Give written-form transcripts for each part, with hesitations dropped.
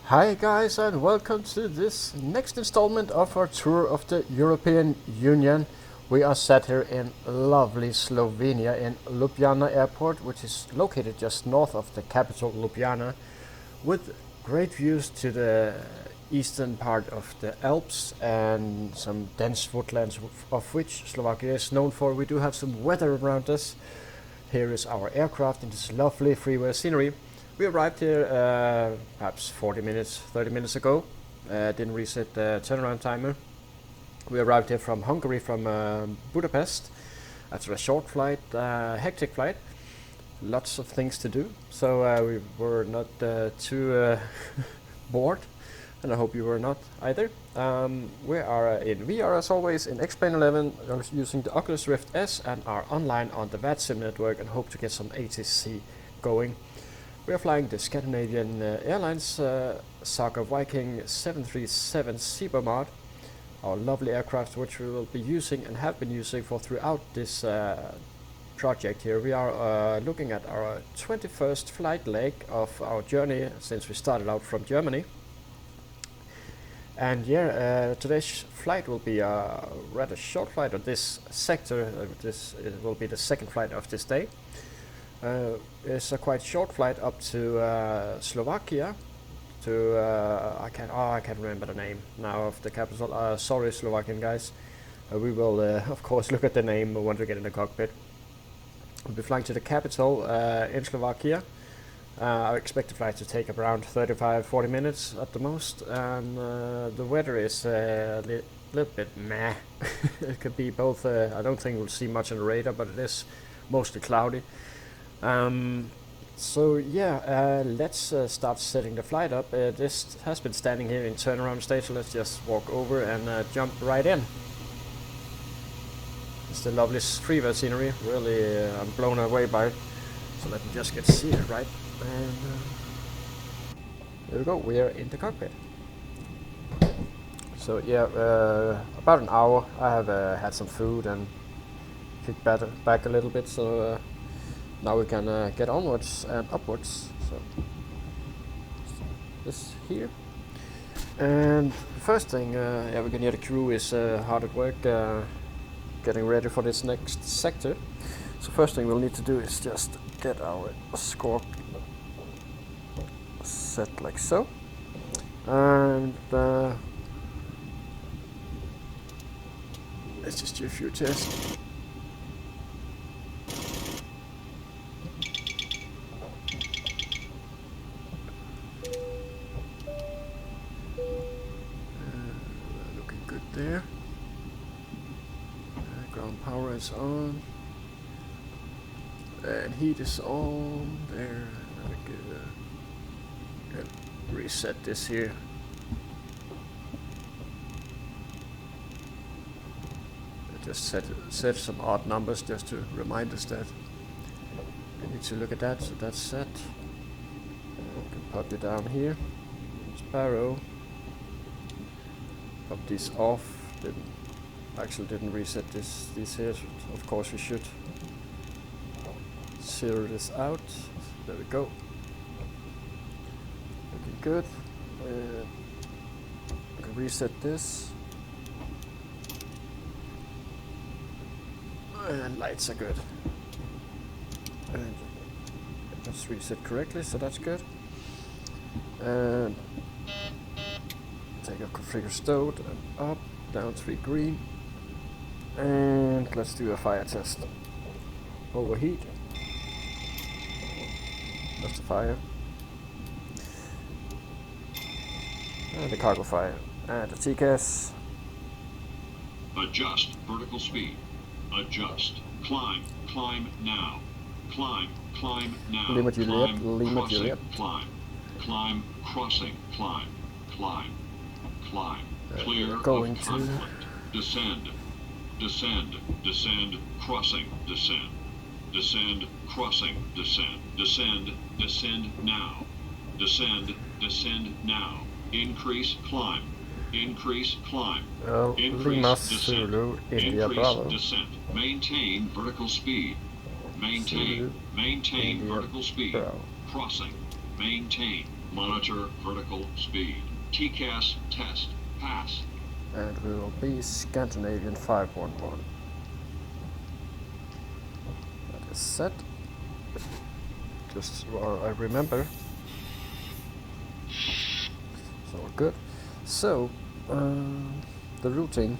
Hi guys, and welcome to this next installment of our tour of the European Union. We are sat here in lovely Slovenia in Ljubljana airport, which is located just north of the capital Ljubljana, with great views to the eastern part of the Alps and some dense woodlands, of which Slovakia is known for. We do have some weather around us. Here is our aircraft in this lovely freeway scenery. We arrived here perhaps 30 minutes ago. Didn't reset the turnaround timer. We arrived here from Hungary, from Budapest, after a short flight, hectic flight. Lots of things to do, so we were not too bored, and I hope you were not either. We are in VR as always in X-Plane 11 using the Oculus Rift S and are online on the VATSIM network and hope to get some ATC going. We are flying the Scandinavian Airlines Saga Viking 737 Zibo Mod, our lovely aircraft which we will be using and have been using for throughout this project here. We are looking at our 21st flight leg of our journey since we started out from Germany. And yeah, today's flight will be a rather short flight of this sector. It will be the second flight of this day. It's a quite short flight up to Slovakia. I can't remember the name now of the capital. Sorry, Slovakian guys. We will of course look at the name once we get in the cockpit. We'll be flying to the capital in Slovakia. I expect the flight to take around 35-40 minutes at the most, and the weather is a little bit meh. It could be both. I don't think we'll see much on the radar, but it is mostly cloudy. So yeah, let's start setting the flight up. This has been standing here in turnaround stage, so let's just walk over and jump right in. It's the lovely freeway scenery, really I'm blown away by it. So let me just get seated right, and there we go, we are in the cockpit. So yeah, about an hour. I have had some food and kicked back a little bit, so now we can get onwards and upwards. So this here, and the first thing yeah, we can hear the crew is hard at work getting ready for this next sector. So first thing we'll need to do is just get our score set like so, and let's just do a few tests. Looking good there. Ground power is on. And heat is on there. I can reset this here. I just set some odd numbers just to remind us that we need to look at that. So that's set. We can pop it down here. Sparrow. Pop these off. Didn't reset these here. Of course we should. Zero this out. There we go. Looking good. I can reset this. And lights are good. And let's reset correctly, so that's good. And take a configure stowed and up, down 3 green. And let's do a fire test. Overheat. That's the fire. And the cargo fire. And the TCAS. Adjust vertical speed. Adjust. Climb now. Climb now. Lima Juliet. Climb, crossing, climb. Clear going of conflict. Descend, crossing, descend, crossing, descend now, descend now, increase climb, increase Lima Zulu India Bravo. descent, maintain vertical speed, maintain vertical speed, Bravo. crossing, maintain, Monitor vertical speed. TCAS test. Pass. And we will be Scandinavian 511. That is set. Just what I remember. So good. So the routing,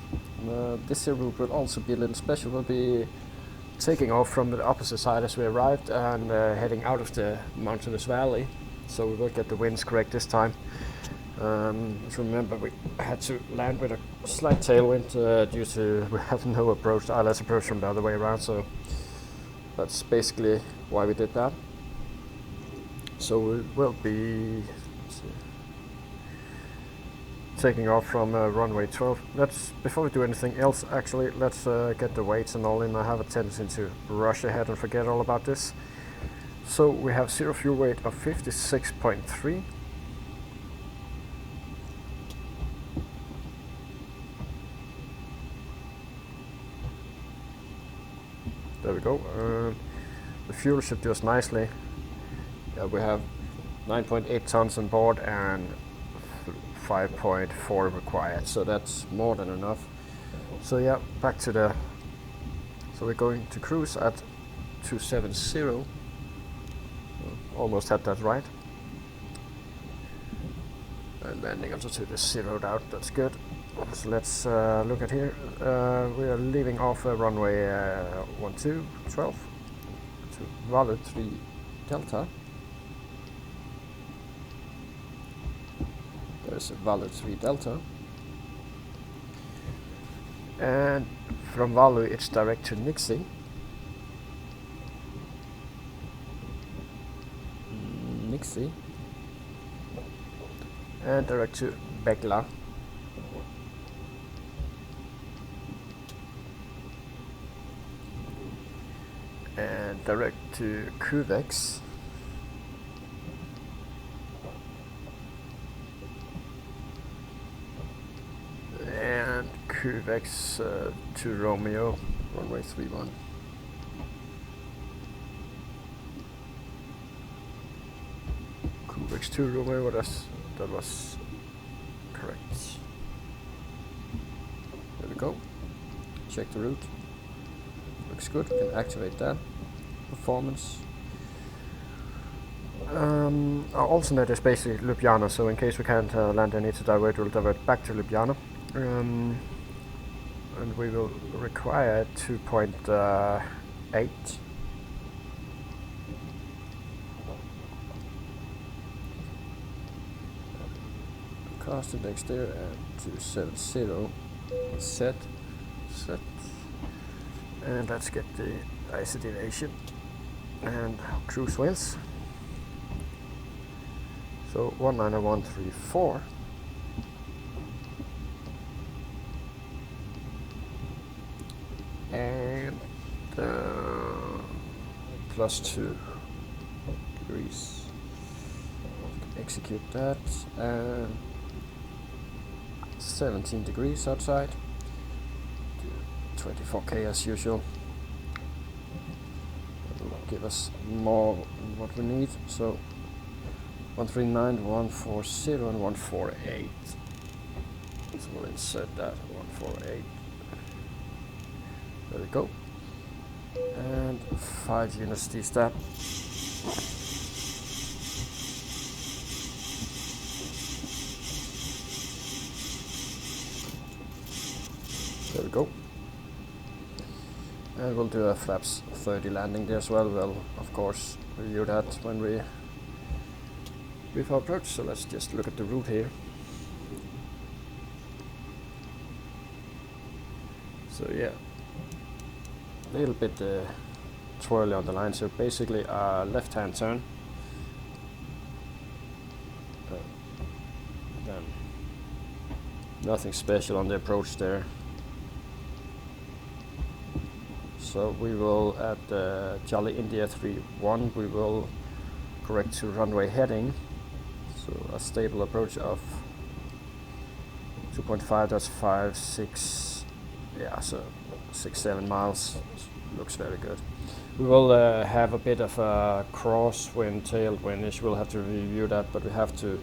this here route will also be a little special. We'll be taking off from the opposite side as we arrived and heading out of the mountainous valley. So we will get the winds correct this time. Just remember we had to land with a slight tailwind due to we have no approach, ILS approach from the other way around, so that's basically why we did that. So we will be taking off from runway 12. Before we do anything else, actually, let's get the weights and all in. I have a tendency to rush ahead and forget all about this. So we have zero fuel weight of 56.3. There we go. The fuel should do us nicely. We have 9.8 tons on board and 5.4 required, so that's more than enough. So yeah, back to the. So we're going to cruise at 270. Almost had that right. And landing altitude is zeroed out. That's good. So let's look at here. We are leaving off runway 12 to Valu 3 Delta. There's a Valu 3 Delta. And from Valu it's direct to Nixie. And direct to Begla. And direct to qwerk. And qwerk to Romeo, runway 31. qwerk to Romeo, that was correct. There we go. Check the route. Looks good. We can activate that. Performance. Our alternate is basically Ljubljana, so in case we can't land and need to divert, we'll divert back to Ljubljana. And we will require 2.8. Cost index there and 270. Set. And let's get the IC deviation and cruise winds. So 19134. And +2 degrees. Execute that. And 17 degrees outside. 24k as usual. It'll give us more what we need. So 139, 140 and 148. So we'll insert that 148. There we go. And 5 units D-step. There we go. And we'll do a flaps 30 landing there as well. We'll of course review that when we before approach. So let's just look at the route here. So yeah, a little bit twirly on the line. So basically a left-hand turn. Then nothing special on the approach there. So we will at Jolly India 31 we will correct to runway heading. So a stable approach of 2.5, that's 5, 6, yeah, so 6, 7 miles. Looks very good. We will have a bit of a crosswind, tailwind. We'll have to review that, but we have to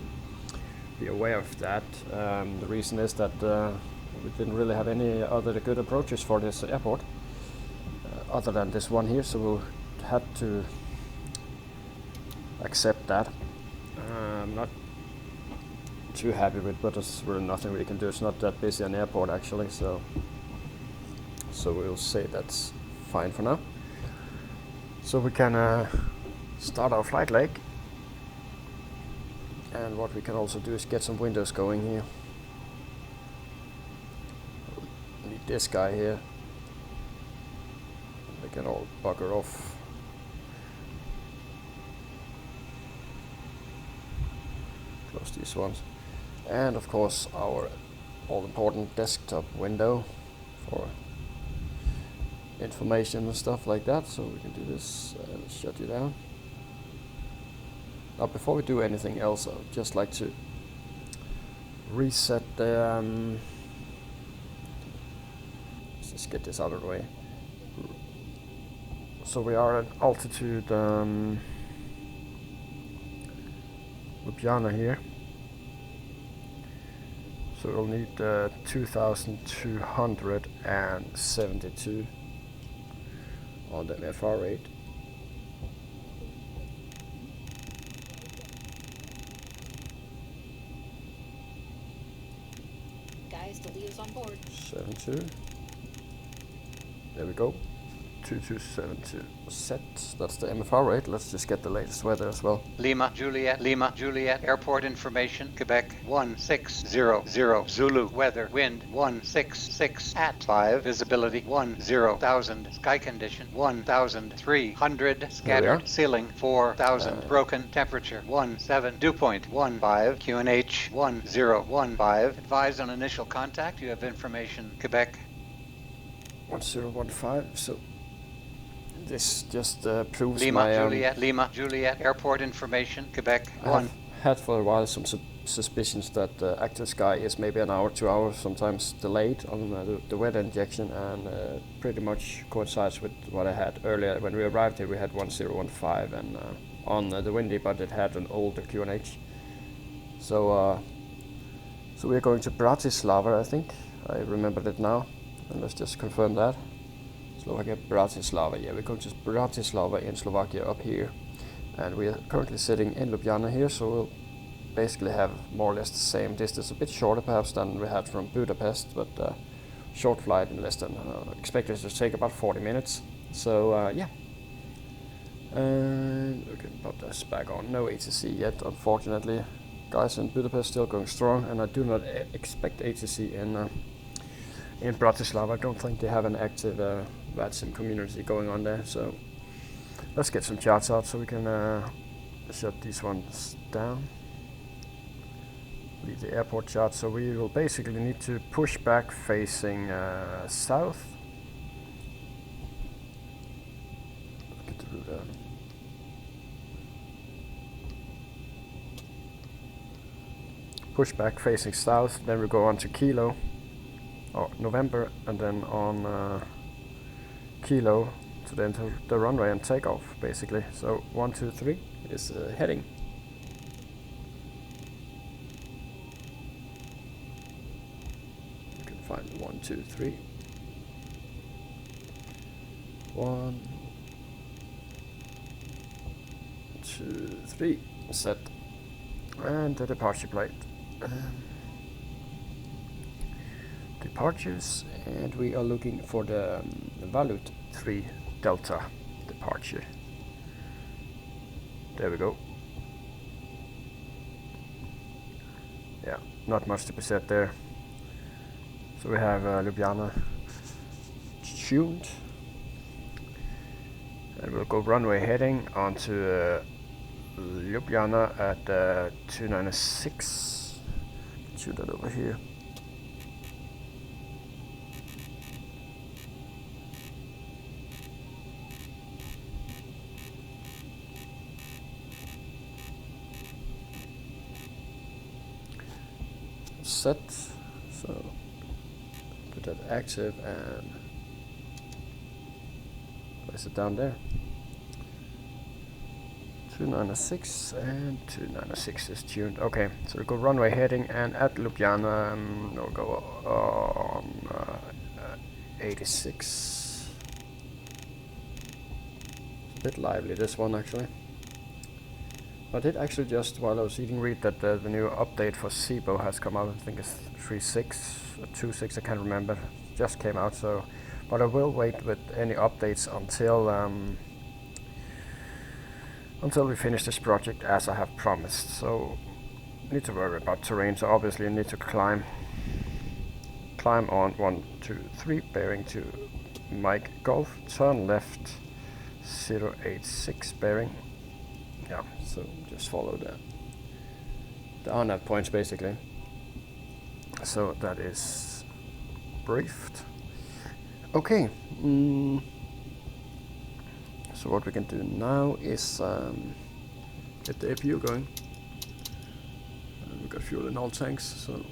be aware of that. The reason is that we didn't really have any other good approaches for this airport other than this one here, so we'll have to accept that. I'm not too happy with, but there's really nothing we can do. It's not that busy an airport actually, so we'll say that's fine for now. So we can start our flight leg, and what we can also do is get some windows going here. Need this guy here. They can all bugger off. Close these ones. And of course our all-important desktop window for information and stuff like that. So we can do this and shut you down. Now before we do anything else, I'd just like to reset the let's just get this out of the way. So we are at altitude Ljublana here. So we'll need 2,272 on the MFR rate. Guys, the lead is on board. 72. There we go. 2272 set. That's the MFR rate. Let's just get the latest weather as well. Lima, Juliet, airport information, Quebec 1600, Zulu, weather, wind 166 at 5, visibility 10,000, sky condition 1,300, scattered, ceiling 4,000, broken, temperature 17, dew point 15, QNH 1015, advise on initial contact, you have information, Quebec 1015, so this just proves Lima, my Juliet, airport information, Quebec 1. Had for a while some suspicions that active sky is maybe an hour, 2 hours, sometimes delayed on the weather injection, and pretty much coincides with what I had earlier. When we arrived here we had 1015 and on the windy, but it had an older QNH. So we're going to Bratislava, I think. I remembered it now, and let's just confirm that. Slovakia, Bratislava. Yeah, we're going to Bratislava in Slovakia up here, and we are currently sitting in Ljubljana here, so we'll basically have more or less the same distance, a bit shorter perhaps than we had from Budapest, but short flight in less than expected to take about 40 minutes. So yeah, and we can put this back on. No ATC yet, unfortunately. Guys in Budapest still going strong, and I do not expect ATC in Bratislava. I don't think they have an active VATSIM community going on there, so let's get some charts out so we can shut these ones down. Leave the airport chart, so we will basically need to push back facing south. Get the route out. Push back facing south, then we go on to Kilo. November, and then on Kilo to then to the runway and take off basically. So 1, 2, 3 is heading. You can find 1, 2, 3. 1, 2, 3 set, and the departure plate. Departures, and we are looking for the Valut 3 Delta departure. There we go. Yeah, not much to be said there. So we have Ljubljana tuned, and we'll go runway heading onto Ljubljana at 296. Tune that over here. Set, so put that active and place it down there. 296 and 296 is tuned. Okay, so we go runway heading, and at Ljubljana we'll go on 86. It's a bit lively, this one actually. I did actually just, while I was eating, read that the new update for Zibo has come out. I think it's 3.6 or 2.6, I can't remember. It just came out, so. But I will wait with any updates until we finish this project, as I have promised. So I need to worry about terrain, so obviously I need to climb on 1, 2, 3 bearing to Mike Golf, turn left 086 bearing. Yeah, so just follow the on-nav points basically. So that is briefed. Okay. So what we can do now is get the APU going. We've got fuel in all tanks, so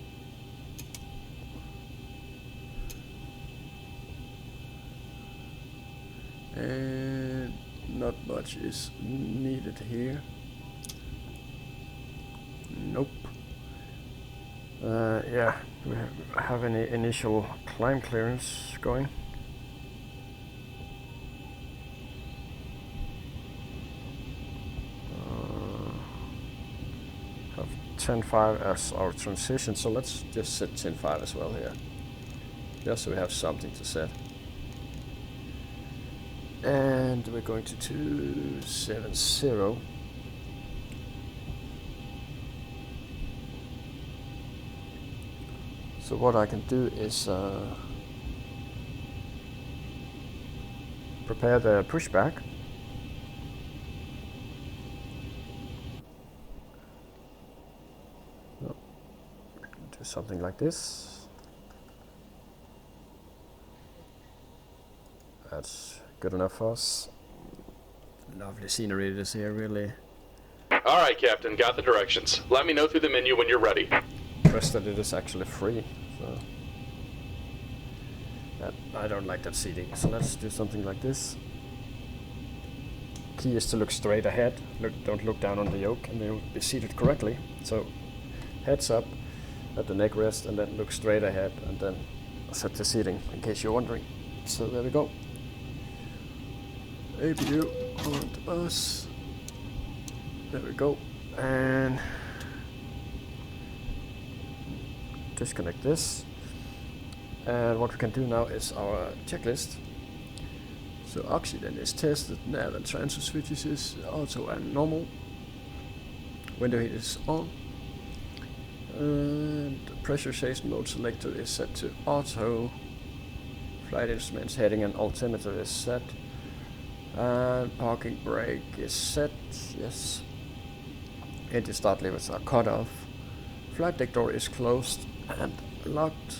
and not much is needed here. Nope. Yeah, we have any initial climb clearance going. Have 10.5 as our transition, so let's just set 10.5 as well here, just so we have something to set. And we're going to 270. So what I can do is prepare the pushback. No. Do something like this. That's good enough for us. Lovely scenery it is here, really. All right, Captain, got the directions. Let me know through the menu when you're ready. Impressed that it is actually free, so I don't like that seating. So let's do something like this. Key is to look straight ahead. Don't look down on the yoke, and you'll be seated correctly. So heads up at the neck rest, and then look straight ahead, and then set the seating, in case you're wondering. So there we go. APU on the bus. There we go. And disconnect this. And what we can do now is our checklist. So oxygen is tested, nav and transfer switches is auto and normal. Window heat is on. And pressurization mode selector is set to auto. Flight instruments heading and altimeter is set. And parking brake is set, yes. Engine start limits are cut off. Flight deck door is closed and locked.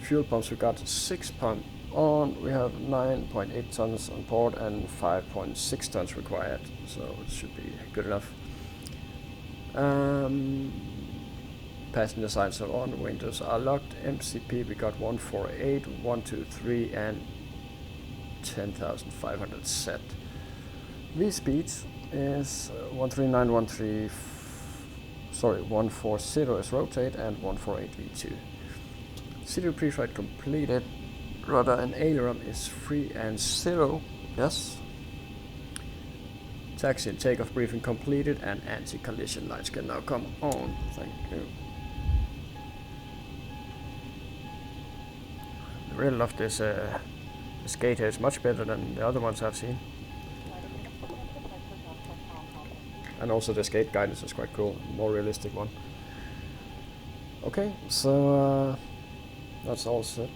Fuel pumps, we got 6 pump on. We have 9.8 tons on board and 5.6 tons required, so it should be good enough. Passenger signs are on, windows are locked. MCP, we got 148, 123 and 10,500 set. V speeds is 140 is rotate and 148 V2. Zero pre-flight completed. Rudder and aileron is 3 and 0. Yes. Taxi and takeoff briefing completed, and anti-collision lights can now come on. Thank you. I really love this. This gate here is much better than the other ones I've seen. And also this gate guidance is quite cool, more realistic one. Okay, so that's all set.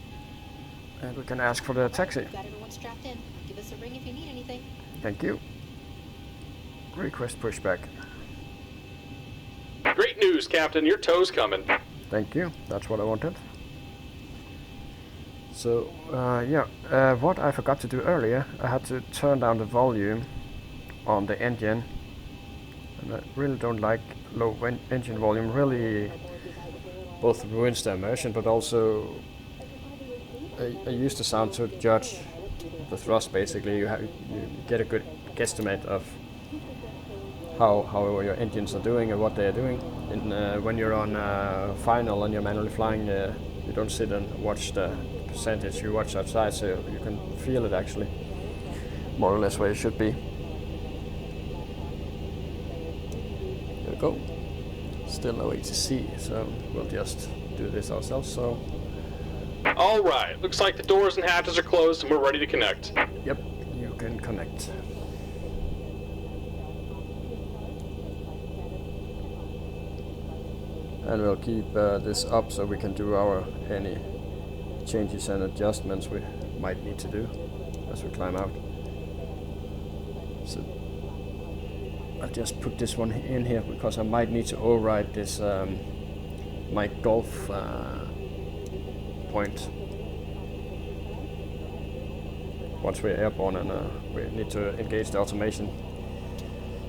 And we can ask for the taxi. We've got everyone strapped in. Give us a ring if you need anything. Thank you. Request pushback. Great news, Captain. Your tow's coming. Thank you. That's what I wanted. So, what I forgot to do earlier, I had to turn down the volume on the engine. And I really don't like low engine volume. Really, both ruins the immersion, but also I use the sound to judge the thrust. Basically, you get a good guesstimate of how your engines are doing and what they are doing. And when you're on final and you're manually flying, you don't sit and watch the percentage, you watch outside, so you can feel it actually more or less where you should be. There we go. Still no ATC, so we'll just do this ourselves. So All right, looks like the doors and hatches are closed and we're ready to connect. yep, you can connect. And we'll keep this up so we can do any changes and adjustments we might need to do as we climb out. So I'll just put this one in here because I might need to override this my golf point once we're airborne, and we need to engage the automation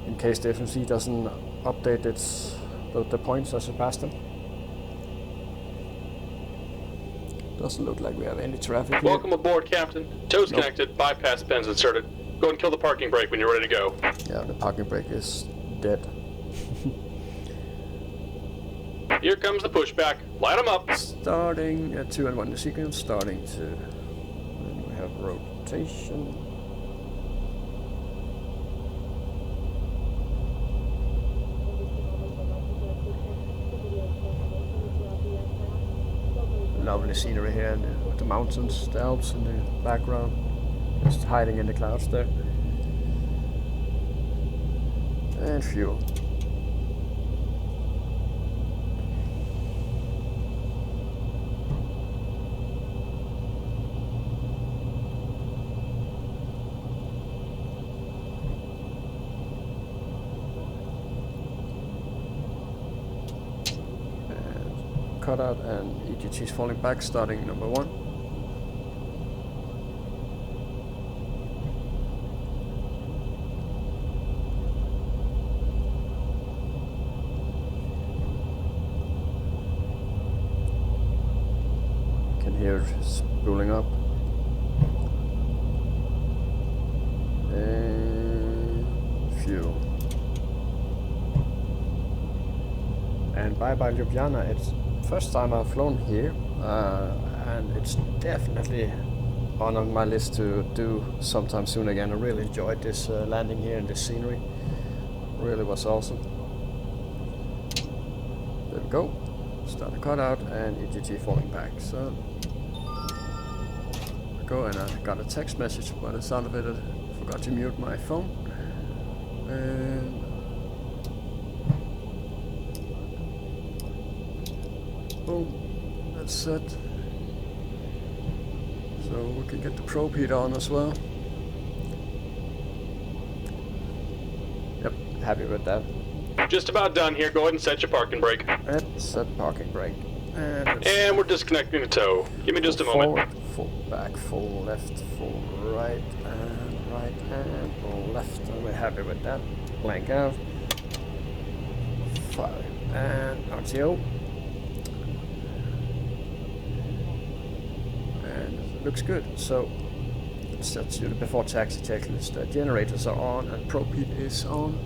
in case the FMC doesn't update the points as we pass them. Doesn't look like we have any traffic here. Welcome aboard, Captain. Toes Nope. connected, bypass pins inserted. Go and kill the parking brake when you're ready to go. Yeah, the parking brake is dead. Here comes the pushback. Light them up. Starting at 2 and 1 the sequence, starting to. Then we have rotation. Lovely scenery here, and with the mountains, the Alps in the background, just hiding in the clouds there. And fuel. Cutout and EGTs falling back, starting number 1. Can hear it spooling up. And fuel. And bye bye Ljublana. It's first time I've flown here, and it's definitely on my list to do sometime soon again. I really enjoyed this landing here and this scenery. Really was awesome. There we go. Start the cutout and EGT falling back. So there we go, and I got a text message by the sound of it. I forgot to mute my phone. And boom, that's set. So we can get the probe heat on as well. Yep, happy with that. Just about done here. Go ahead and set your parking brake. And set parking brake. And we're disconnecting the tow. Give me just a moment. Forward, full back, full left, full right, and full left. And we're happy with that. Blank out. 5. And RTO. Looks good. So let's set to the before taxi checklist. The generators are on and probe heat is on.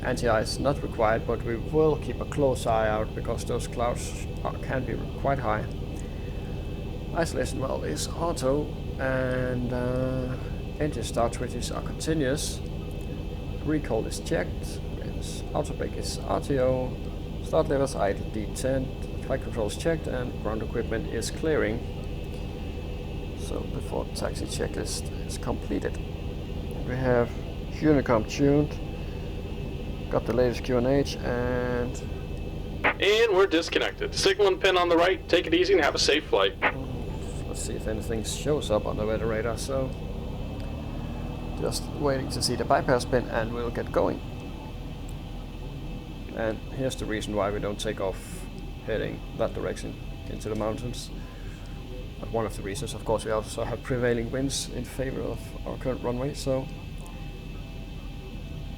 Anti-ice not required, but we will keep a close eye out because those clouds can be quite high. Isolation valve is auto, and engine start switches are continuous. Recall is checked. Auto brake is RTO. Start levers idle D10. Flight control is checked and ground equipment is clearing. So before taxi checklist is completed. We have Unicom tuned. Got the latest QNH and we're disconnected. Signal and pin on the right. Take it easy and have a safe flight. let's see if anything shows up on the weather radar. So just waiting to see the bypass pin and we'll get going. And here's the reason why we don't take off heading that direction into the mountains. But one of the reasons, of course, we also have prevailing winds in favor of our current runway. So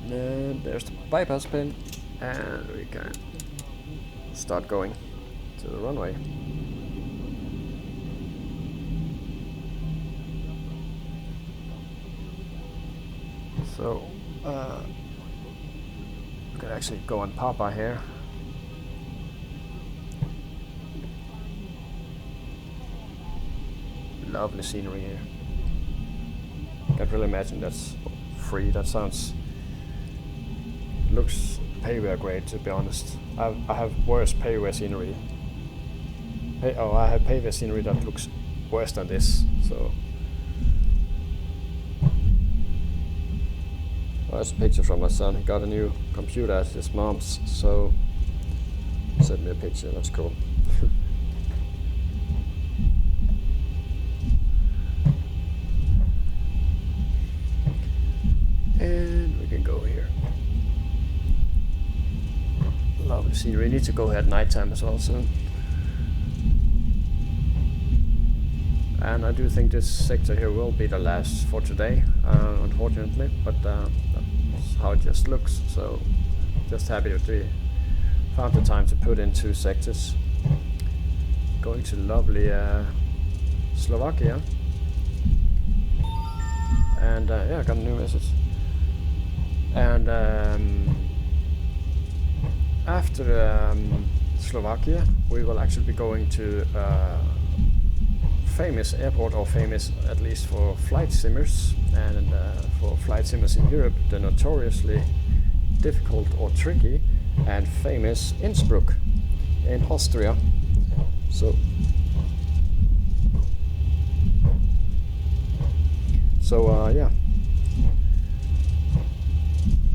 then there's the bypass pin, and we can start going to the runway. So we could actually go on Papa here. Lovely scenery here. Can't really imagine that's free. That sounds looks payware great, to be honest. I have worse payware scenery. I have payware scenery that looks worse than this. So that's a picture from my son. He got a new computer at his mom's, so sent me a picture. That's cool. And we can go here. Lovely scenery. We need to go here at nighttime as well soon. And I do think this sector here will be the last for today, unfortunately, but that's how it just looks. So just happy that we found the time to put in 2 sectors. Going to lovely Slovakia. And yeah, I got a new message. And after Slovakia, we will actually be going to famous airport, or famous at least for flight simmers, and for flight simmers in Europe, the notoriously difficult or tricky and famous Innsbruck in Austria. So yeah,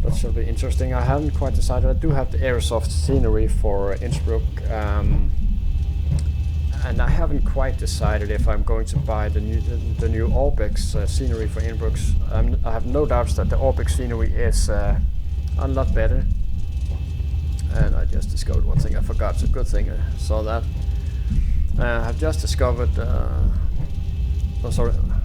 that should be interesting. I haven't quite decided. I do have the airsoft scenery for Innsbruck, and I haven't quite decided if I'm going to buy the new Orbex scenery for Innsbruck. I have no doubts that the Orbex scenery is a lot better. And I just discovered one thing I forgot. It's a good thing I saw that. I've just discovered. Oh,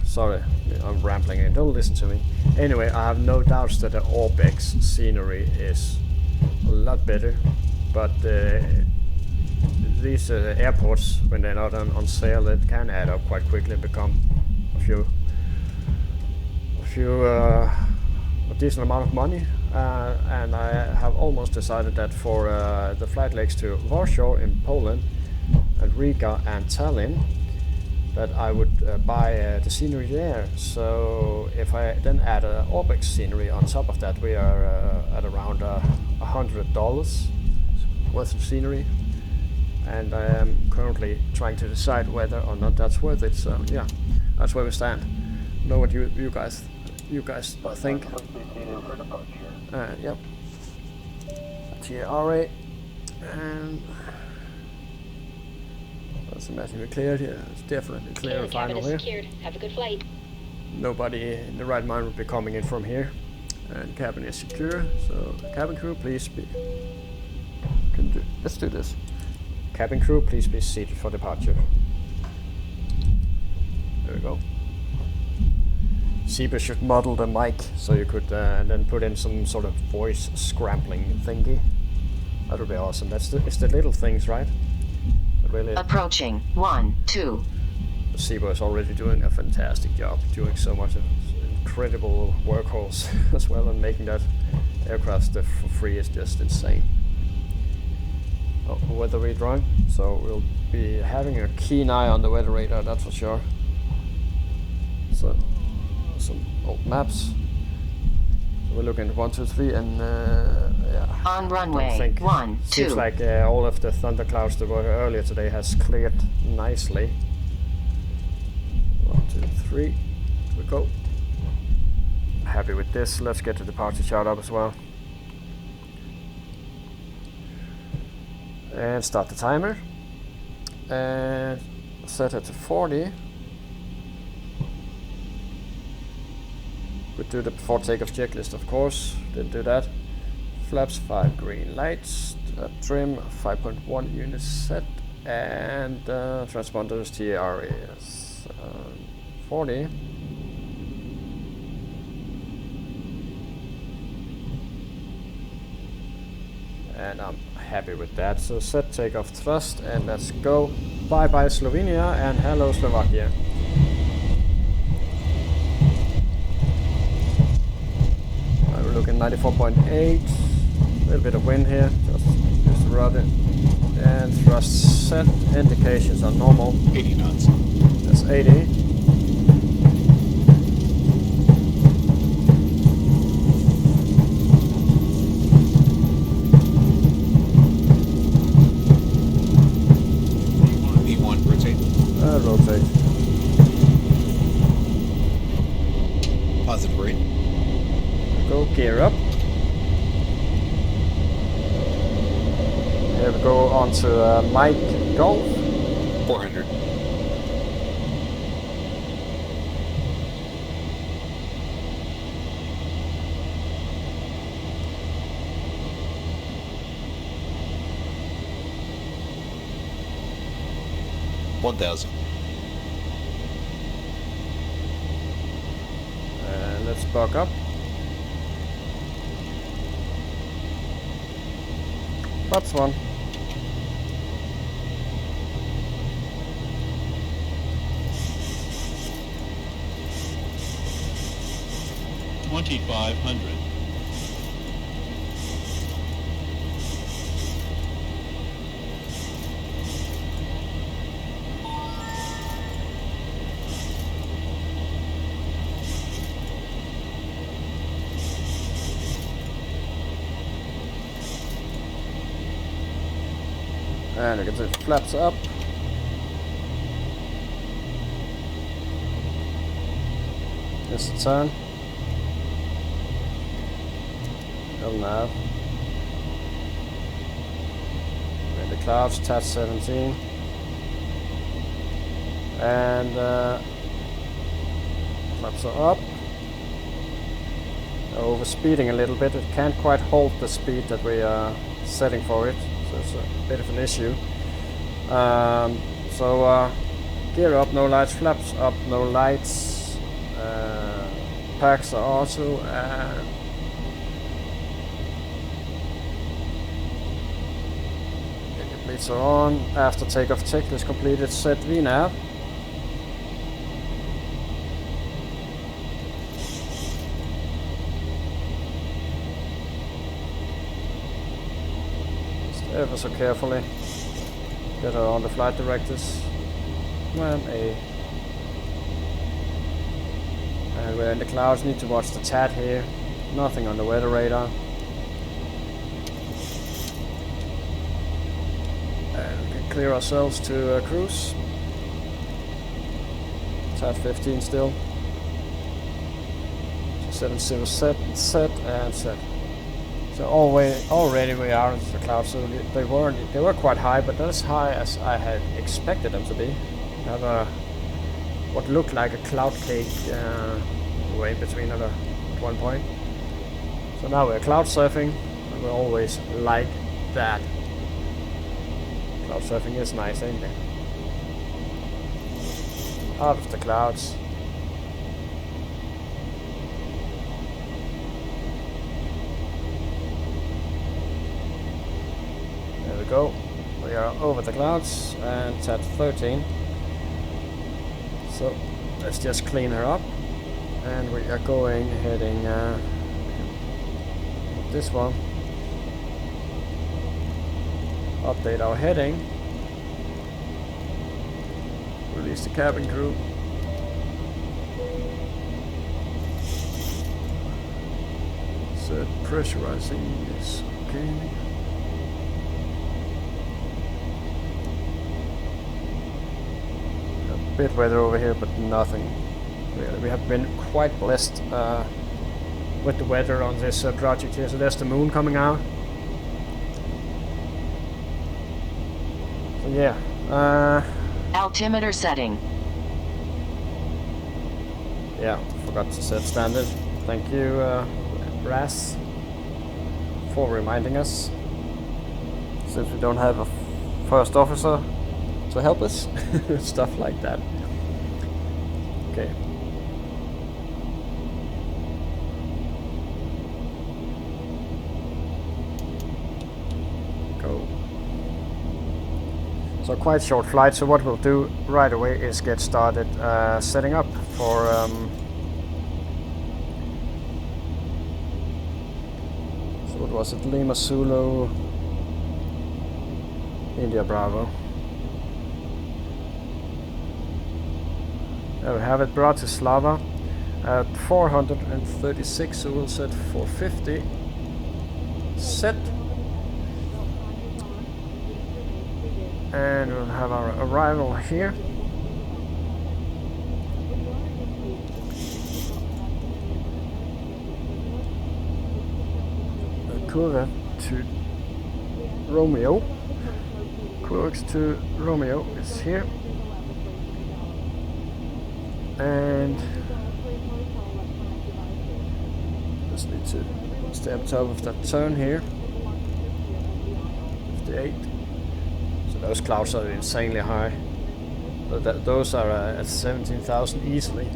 sorry, I'm rambling here. Don't listen to me. Anyway, I have no doubts that the Orbex scenery is a lot better, but these airports, when they're not on sale, it can add up quite quickly and become a decent amount of money. And I have almost decided that for the flight legs to Warsaw in Poland, and Riga and Tallinn, that I would buy the scenery there. So if I then add a Orbex scenery on top of that, we are at around $100 worth of scenery. And I am currently trying to decide whether or not that's worth it. So yeah, that's where we stand. Know what you guys think? Yep. TRA, and let's imagine we're cleared here. It's definitely clear and final here. Secured. Have a good flight. Nobody in the right mind would be coming in from here, and cabin is secure. So cabin crew, please be. Let's do this. Cabin crew, please be seated for departure. There we go. Zibo should model the mic so you could then put in some sort of voice scrambling thingy. That would be awesome. It's the little things, right? That really approaching 1, 2. Zibo is already doing a fantastic job, doing so much of incredible workhorse as well, and making that aircraft stuff for free is just insane. Oh, weather radar, so we'll be having a keen eye on the weather radar, that's for sure. So some old maps. We're looking at 1, 2, 3, and yeah. On runway 1, 2. Seems like all of the thunderclouds that were earlier today has cleared nicely. 1, 2, 3. Here we go. Happy with this. Let's get the departure chart up as well. And start the timer. And set it to 40. We do the before takeoff checklist, of course. Didn't do that. Flaps 5 green lights. Trim 5.1 units set. And transponders TR is 40. And I'm happy with that. So set takeoff thrust, and let's go. Bye bye Slovenia, and hello Slovakia. looking 94.8. A little bit of wind here, just rudder. And thrust set indications are normal. 80 knots. That's 80. V1, rotate. Rotate. Positive rate. Go gear up. Here we go on to Mike Golf. 400. $1,000. And let's buck up. That's one. $2,500. And look at the flaps up. Just a turn. Oh no. In the clouds, touch 17. And flaps are up. Over speeding a little bit. It can't quite hold the speed that we are setting for it. So it's a bit of an issue. Gear up, no lights. Flaps up, no lights. Packs are also. Lights are on. After takeoff checklist completed. Set VNAV. Ever so carefully. Get her on the flight directives. Command A. And we're in the clouds. Need to watch the TAT here. Nothing on the weather radar. And we can clear ourselves to cruise. TAT 15 still. 70 set and set. So already we are into the clouds. So they were quite high, but not as high as I had expected them to be. We have what looked like a cloud cake way between at one point. So now we're cloud surfing, and we always like that. Cloud surfing is nice, ain't it? Out of the clouds. Go. We are over the clouds and at 13. So let's just clean her up, and we are heading this one. Update our heading. Release the cabin crew. Set pressurizing is okay. Bit weather over here, but nothing really. We have been quite blessed with the weather on this project here. So there's the moon coming out. So yeah. Altimeter setting. Yeah, forgot to set standard. Thank you, Ras, for reminding us. Since we don't have a first officer to help us, stuff like that. Okay. Go. So quite short flight. So what we'll do right away is get started setting up for So what was it? Lima Zulu, India Bravo. There we have it, Bratislava at 436, so we'll set 450. Set. And we'll have our arrival here. Qwerk to Romeo. Qwerk to Romeo is here. And just need to stay on top of that turn here. 58. So those clouds are insanely high. But those are at 17,000 easily.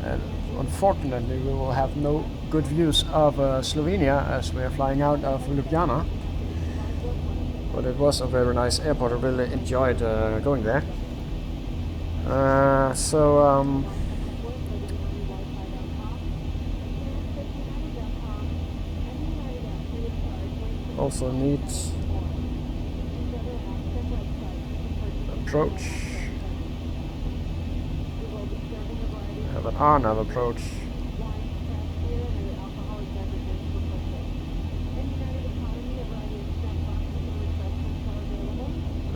And unfortunately we will have no good views of Slovenia as we are flying out of Ljubljana. But it was a very nice airport. I really enjoyed going there. Also needs approach. Have an RNAV approach.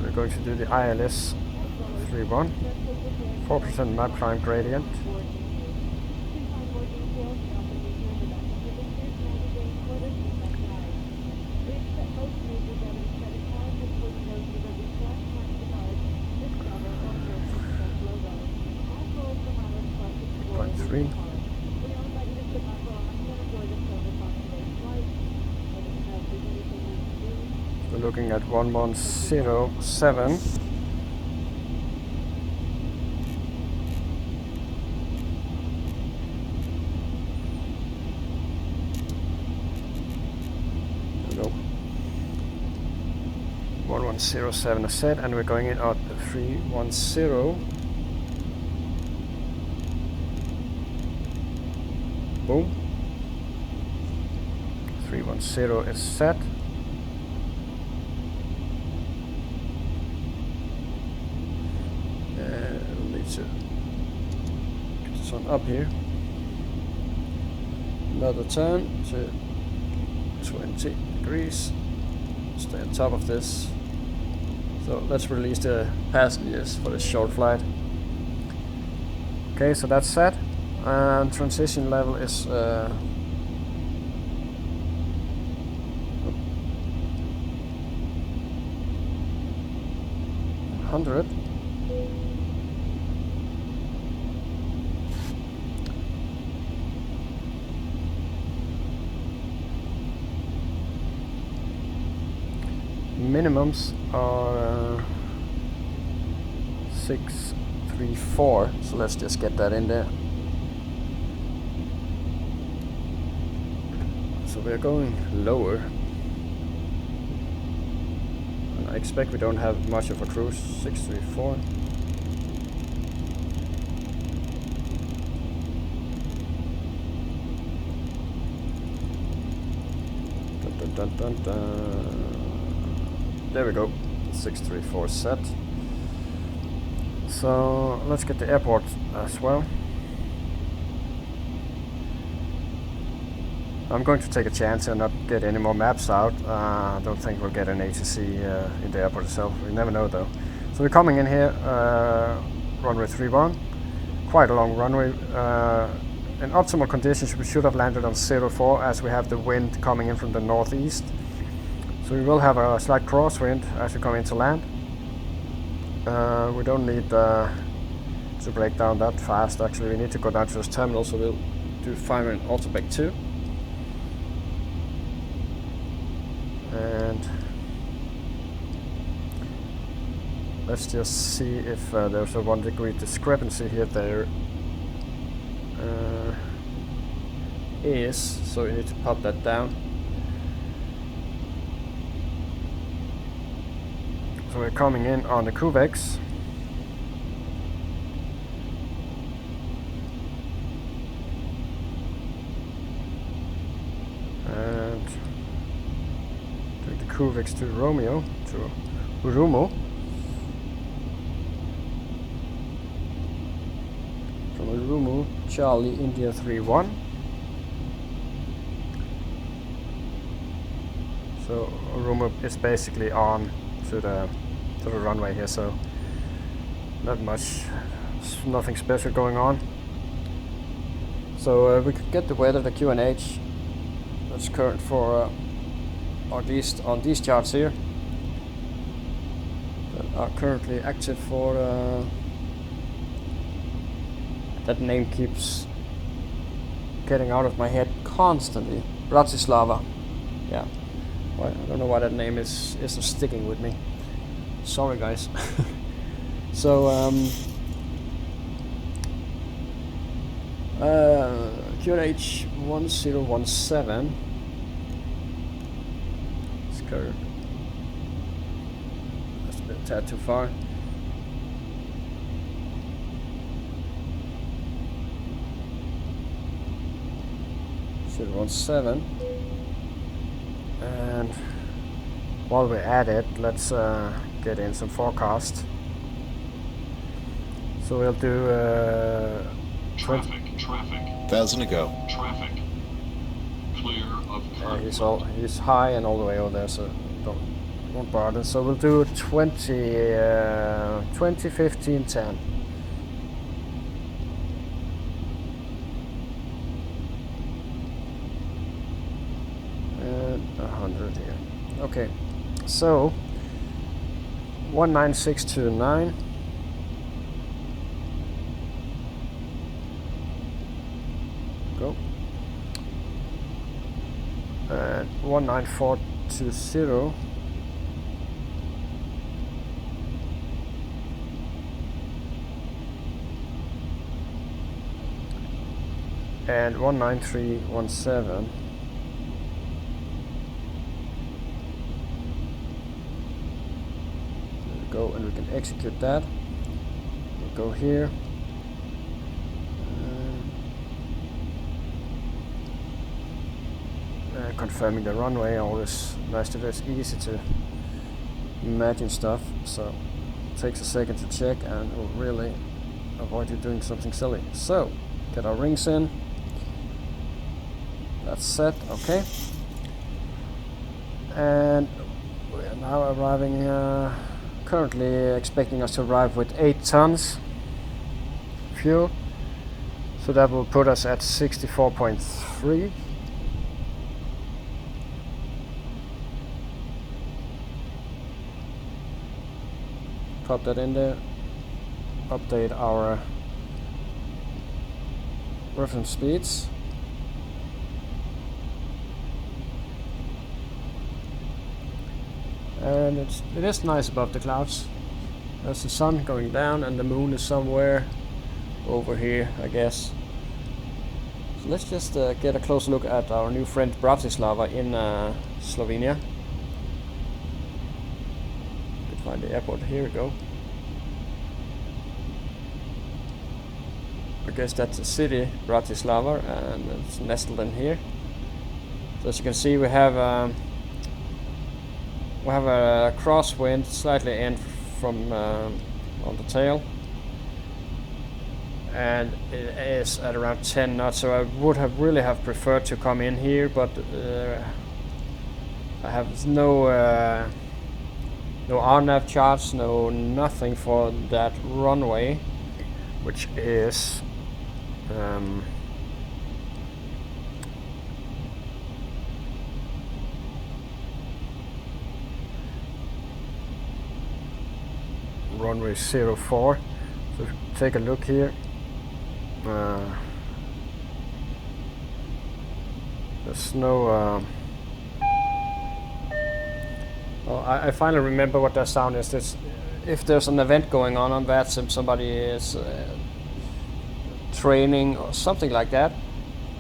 We're going to do the ILS 31, 4% map climb gradient. We're looking at 1107. There we go. 1107 is set, and we're going in at 310. Boom. 310 is set. We'll need to get this one up here. Another turn to 20 degrees. Stay on top of this. So let's release the passengers for this short flight. Okay, so that's set. And transition level is 100. Minimums are 634, so let's just get that in there. So we're going lower, and I expect we don't have much of a cruise. 634. Dun, dun, dun, dun, dun. There we go, 634 set. So let's get the airport as well. I'm going to take a chance and not get any more maps out. I don't think we'll get an ATC in the airport itself. We never know though. So we're coming in here, runway 31. Quite a long runway. In optimal conditions we should have landed on 04 as we have the wind coming in from the northeast. So we will have a slight crosswind as we come into land. We don't need to break down that fast. Actually, we need to go down to this terminal, so we'll do final in Autobac 2. And let's just see if there's a 1 degree discrepancy here. There is, so you need to pop that down. So we're coming in on the QVEX. Kuvix to Romeo, to Urumu. From Urumu, Charlie, India 3-1. So Urumu is basically on to the runway here, so not much, nothing special going on. So we could get the weather, the QNH, that's current for, or at least on these charts here, that are currently active for, that name keeps getting out of my head constantly, Bratislava, yeah, well, I don't know why that name isn't sticking with me, sorry guys. So QNH 1017 is current. That's a bit tad too far. .17, and while we're at it, let's get in some forecast. So we'll do Traffic. 1,000 to go. Traffic. Clear of current. he's high and all the way over there, so don't bother. So we'll do 20, 15, 10. And 100 here. Okay, so 19629. Go. And 19420. And 19317. There we go, and we can execute that. We'll go here. Confirming the runway, always nice to do. It's easy to imagine stuff, so it takes a second to check and will really avoid you doing something silly. So get our rings in, that's set, okay, and we are now arriving, currently expecting us to arrive with 8 tons fuel, so that will put us at 64.3. Pop that in there, update our reference speeds, and it is nice above the clouds. There's the sun going down and the moon is somewhere over here, I guess. So let's just get a close look at our new friend Bratislava in Slovenia. Find the airport, here we go. I guess that's the city, Bratislava, and it's nestled in here. So as you can see, we have a crosswind slightly in from on the tail, and it is at around 10 knots. So I would have really preferred to come in here, but I have no RNAV charts, nothing for that runway, which is runway 04. So if you take a look here, there's no I finally remember what that sound is. If there's an event going on that, somebody is training or something like that,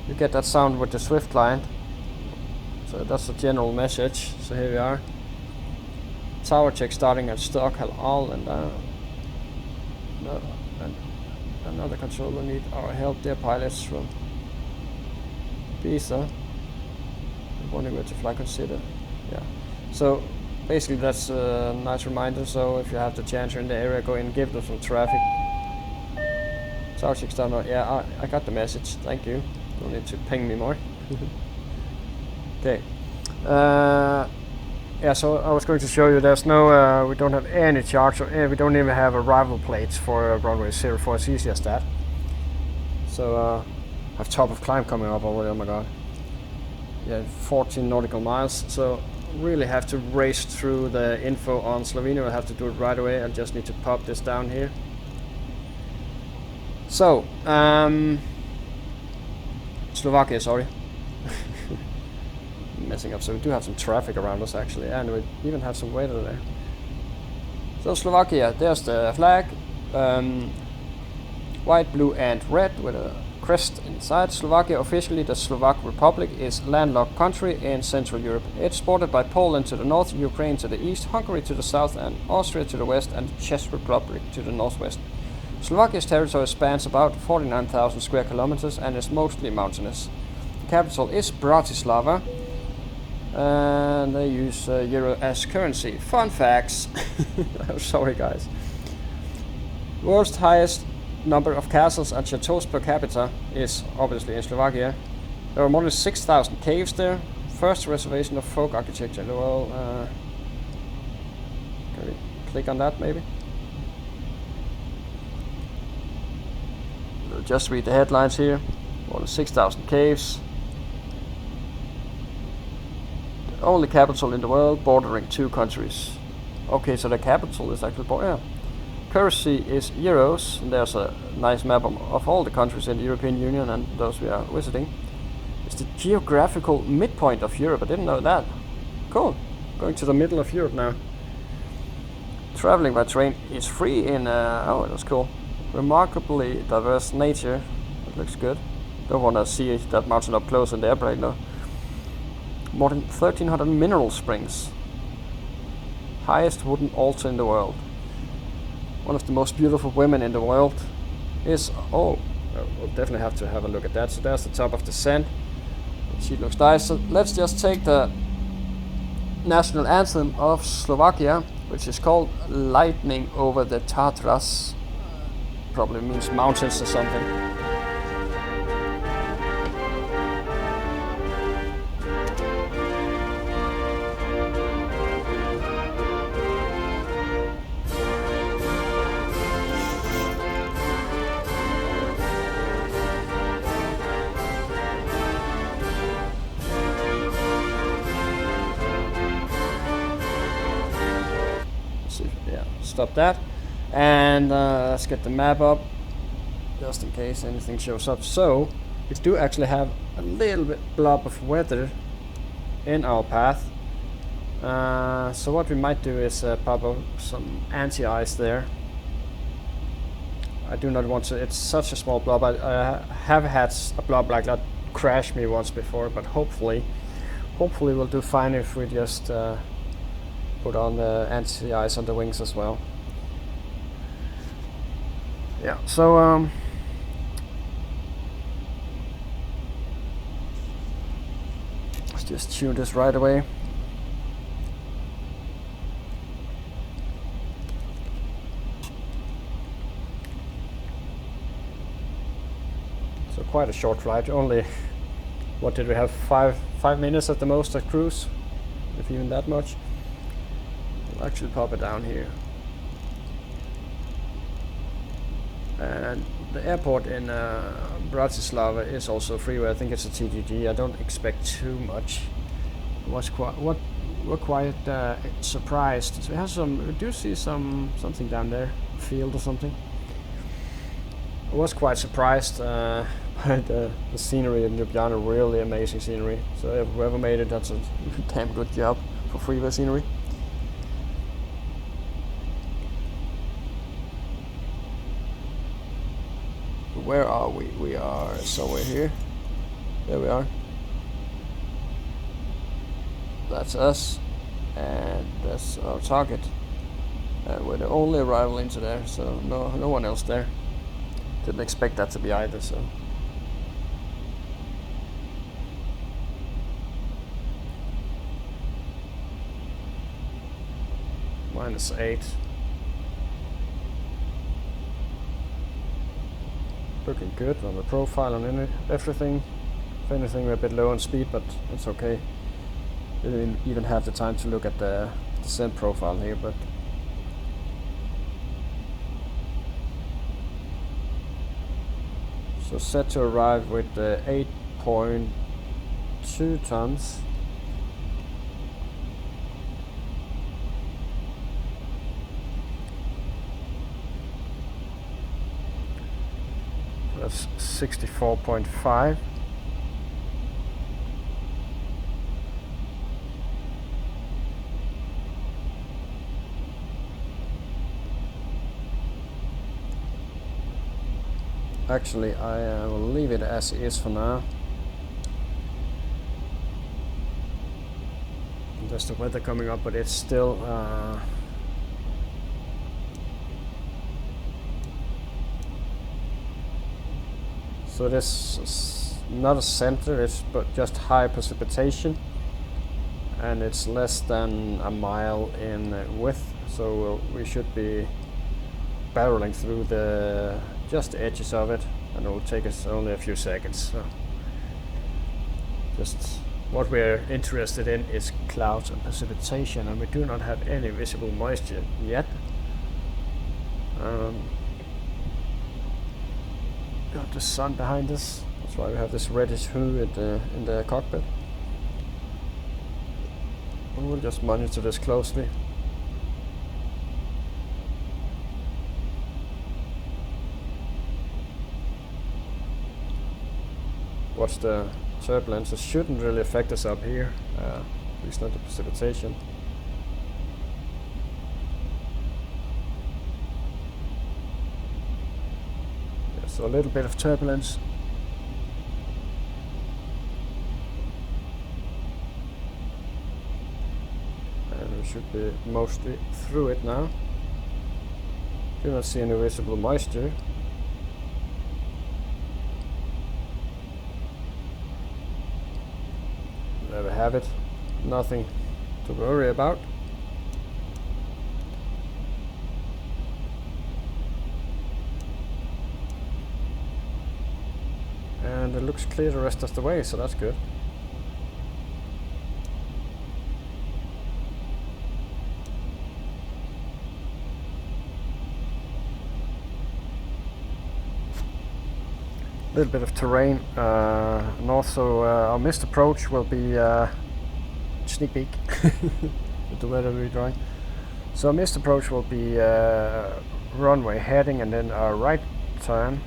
you get that sound with the Swift client. So that's the general message. So here we are. Tower check starting at Stockholm, and another controller need our help. Their pilots from Pisa. Wondering where to fly, consider. Yeah. So basically that's a nice reminder. So if you have the chance you're in the area, go in and give them some traffic. Charging's down. Yeah, I got the message. Thank you. Don't need to ping me more. Okay. Yeah, so I was going to show you there's no, we don't have any charge, or we don't even have arrival plates for runway 04, it's easy as that. So I have top of climb coming up already, oh my god. Yeah, 14 nautical miles, so really have to race through the info on Slovenia. I have to do it right away. I just need to pop this down here. So, Slovakia, sorry. Messing up, so we do have some traffic around us actually, and we even have some weather there. So Slovakia, there's the flag, white, blue and red with a crest inside. Slovakia, officially the Slovak Republic, is a landlocked country in Central Europe. It's bordered by Poland to the north, Ukraine to the east, Hungary to the south and Austria to the west, and the Czech Republic to the northwest. Slovakia's territory spans about 49,000 square kilometers and is mostly mountainous. The capital is Bratislava, and they use euro as currency. Fun facts. I'm sorry guys. World's highest number of castles and chateaus per capita is obviously in Slovakia. There are more than 6,000 caves there. First reservation of folk architecture in the world. Can we click on that maybe? We'll just read the headlines here. More than 6,000 caves. Only capital in the world bordering 2 countries. Okay, so the capital is actually yeah. Currency is euros, and there's a nice map of all the countries in the European Union and those we are visiting. It's the geographical midpoint of Europe. I didn't know that. Cool. Going to the middle of Europe now. Traveling by train is free in oh, that's cool. Remarkably diverse nature. It looks good. Don't want to see that mountain up close in the airplane though. More than 1,300 mineral springs. Highest wooden altar in the world. One of the most beautiful women in the world is, oh, we'll definitely have to have a look at that. So there's the top of the sand. She looks nice. So let's just take the national anthem of Slovakia, which is called Lightning Over the Tatras. Probably means mountains or something. Stop that, and let's get the map up just in case anything shows up. So we do actually have a little bit blob of weather in our path, so what we might do is pop up some anti-ice there. I do not want to, it's such a small blob. I have had a blob like that crash me once before, but hopefully we'll do fine if we just put on the anti-ice on the wings as well. Yeah, so let's just tune this right away. So quite a short flight, only, what did we have, five minutes at the most at cruise, if even that much. I'll actually pop it down here. And the airport in Bratislava is also freeway. I think it's a TGG. I don't expect too much. We're quite surprised. So we do see something down there, a field or something. I was quite surprised by the scenery in Ljublana. Really amazing scenery. So whoever made it, that's a damn good job for freeway scenery. Where are we? We are somewhere here. There we are. That's us, and that's our target. And we're the only arrival into there, so no one else there. Didn't expect that to be either, so. -8. Looking good on the profile and everything. If anything, we're a bit low on speed, but it's okay. Didn't even have the time to look at the descent profile here, but so set to arrive with 8.2 tons. That's 64.5. Actually, I will leave it as it is for now. There's the weather coming up, but it's still so this is not a center, it's but just high precipitation, and it's less than a mile in width, so we should be barreling through just the edges of it, and it will take us only a few seconds. So just what we're interested in is clouds and precipitation, and we do not have any visible moisture yet. Got the sun behind us, that's why we have this reddish hue in the cockpit. And we'll just monitor this closely. Watch the turbulence. It shouldn't really affect us up here, at least not the precipitation. Yeah, so a little bit of turbulence. And we should be mostly through it now. Do not see any visible moisture. There we have it. Nothing to worry about. And it looks clear the rest of the way, so that's good. Little bit of terrain, and also our missed approach will be sneak peek with the weather we're drawing. So our missed approach will be runway heading, and then our right turn.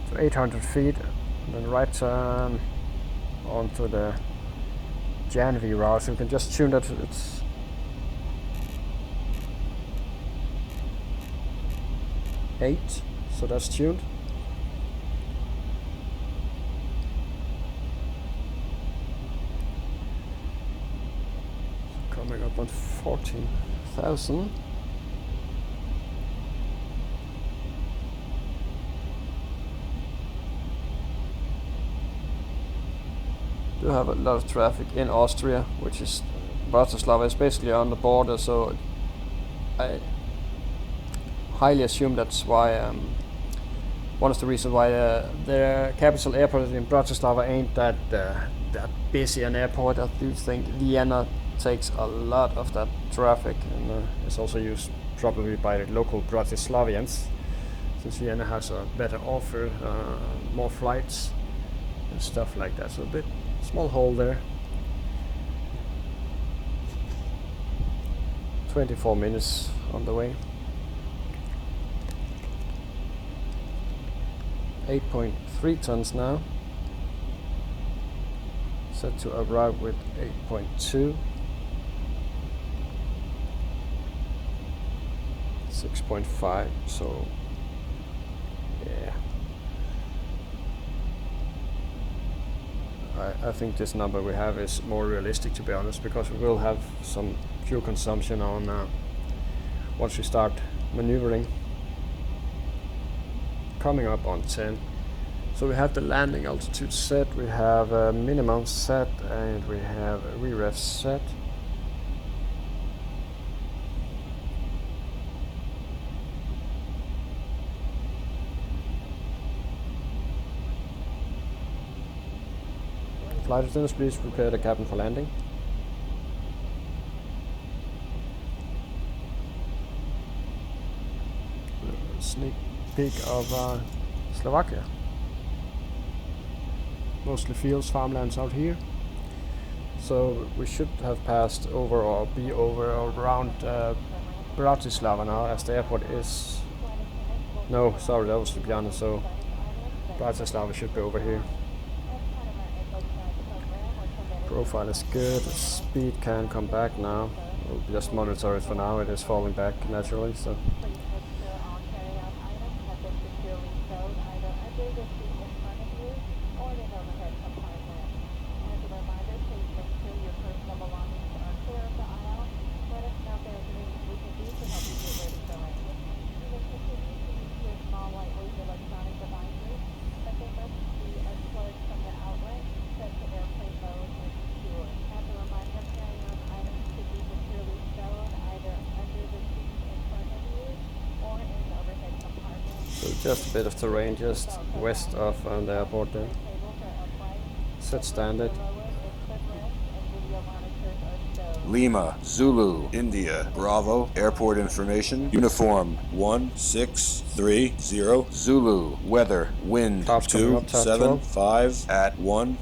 So 800 feet, and then right turn onto the Janvi route. So we can just tune that. It's eight, so that's tuned. So coming up on 14,000. Do have a lot of traffic in Austria, which is Bratislava is basically on the border, so I highly assume that's why one of the reasons why the capital airport in Bratislava ain't that busy an airport. I do think Vienna takes a lot of that traffic, and it's also used probably by the local Bratislavians, since Vienna has a better offer, more flights and stuff like that. So a bit small hole there. 24 minutes on the way. 8.3 tons now. Set to arrive with 8.2. 6.5, so yeah. I think this number we have is more realistic, to be honest, because we will have some fuel consumption on once we start maneuvering. Coming up on 10, So we have the landing altitude set, we have a minimum set, and we have a re-ref set. Flight attendants, please prepare the cabin for landing. Sneak peek of Slovakia. Mostly fields, farmlands out here. So we should have passed over or be over or around Bratislava now, as the airport is... No, sorry, that was Ljublana, so Bratislava should be over here. Profile is good, the speed can come back now. We'll just monitor it for now, it is falling back naturally, so... Just a bit of terrain just west of the airport there. Set standard. Lima, Zulu, India, Bravo, airport information, uniform 1630, Zulu, weather, wind Clouds coming up, 275 at 10,